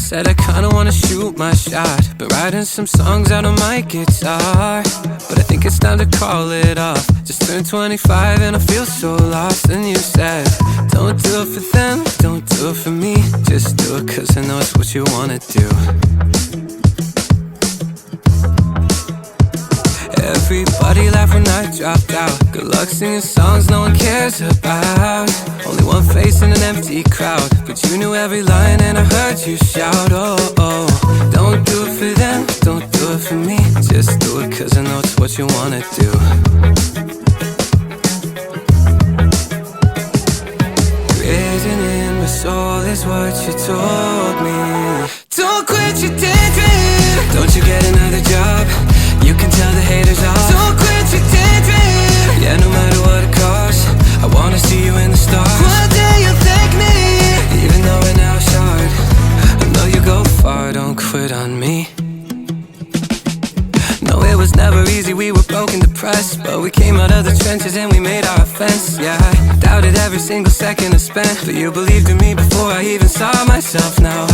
said I kinda wanna shoot my shot, been writing some songs out on my guitar, but I think it's time to call it off. Just turned 25 and I feel so lost. And you said, don't do it for them, don't do it for me, just do it cause I know it's what you wanna do. Everybody laughed when I dropped out. Good luck singing songs no one cares about. Only one face in an empty crowd, but you knew every line and I heard you shout, oh, oh. Don't do it for them, don't do it for me, just do it cause I know it's what you wanna do. Written in my soul is what you told me. Don't quit your daydream, don't you get another job, you can tell the haters off. Don't quit your daydream, yeah, no matter what it costs, I wanna see you in the stars. One day you'll thank me, even though we're now short, I know you go far, don't quit on me. No, it was never easy, we were broken, depressed, but we came out of the trenches and we made our offense. Yeah, I doubted every single second I spent, but you believed in me before I even saw myself. Now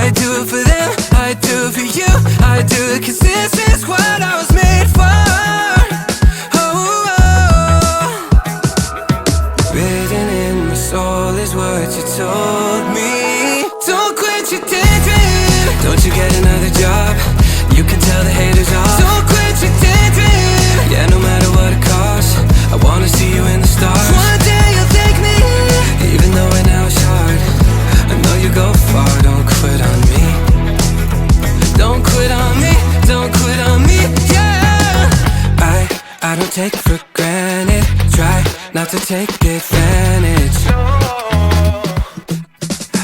I do it for them, I do it for you, I do it cause this is what I was made for. Oh, oh. Written in my soul is what you told me. Don't quit your daydream, don't you get another job, you can tell the haters off. Don't quit your daydream, yeah, no matter what it costs, I wanna see you in the stars. One day you'll thank me, even though we're now short, I know you go far, don't quit on me. Don't quit on me, don't quit on me, yeah. I don't take it for granted, try not to take advantage.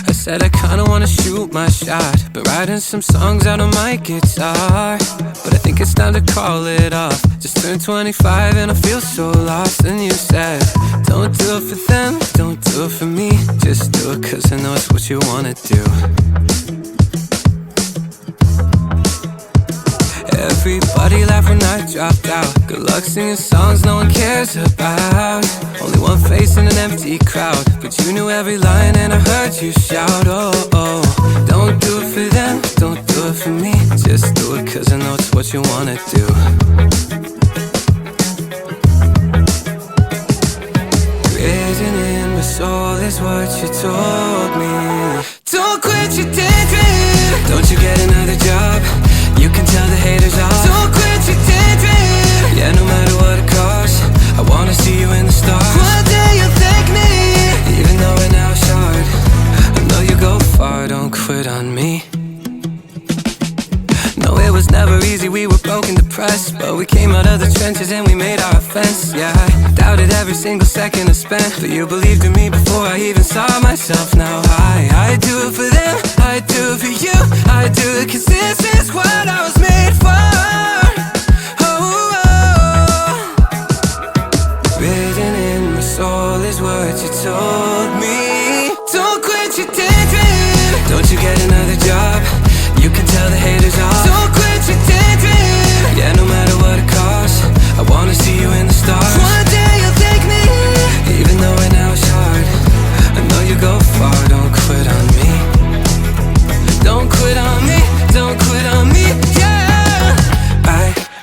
I said I kinda wanna shoot my shot, been writing some songs out on my guitar, but I think it's time to call it off. Just turned 25 and I feel so lost. And you said, don't do it for them, don't do it for me, just do it cause I know it's what you wanna do. Everybody laughed when I dropped out. Good luck singing songs no one cares about. Only one face in an empty crowd, but you knew every line and I heard you shout, oh, oh. Don't do it for them, don't do it for me, just do it cause I know it's what you wanna do. Written in my soul is what you told me. Don't quit your daydream, don't you get another job, you can tell the haters off. Don't quit your daydream, yeah, no matter what it costs, I wanna see you in the stars. One day you'll thank me, even though we're now short, I know you go far, don't quit on me. No, it was never easy, we were broken, depressed, but we came out of the trenches and we made our offense. Yeah, I doubted every single second I spent, but you believed in me before I even saw myself. Now I do it for them, I do it for you, I do it cause this is what I was made for. Oh, oh. Written in my soul is what you told me. Don't quit your daydream, don't you get another job, you can tell the haters off. Don't quit your daydream, yeah, no matter what it costs, I wanna see you in the stars. One day you'll thank me, even though we're now short, I know you go far, don't quit on me. Don't quit on me, don't quit on me, yeah.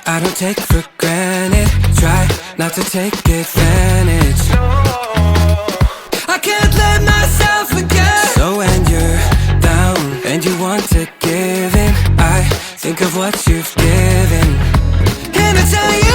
I don't take it for granted, try not to take advantage. I can't let myself forget. So when you're down and you want to give in, I think of what you've given, and I tell you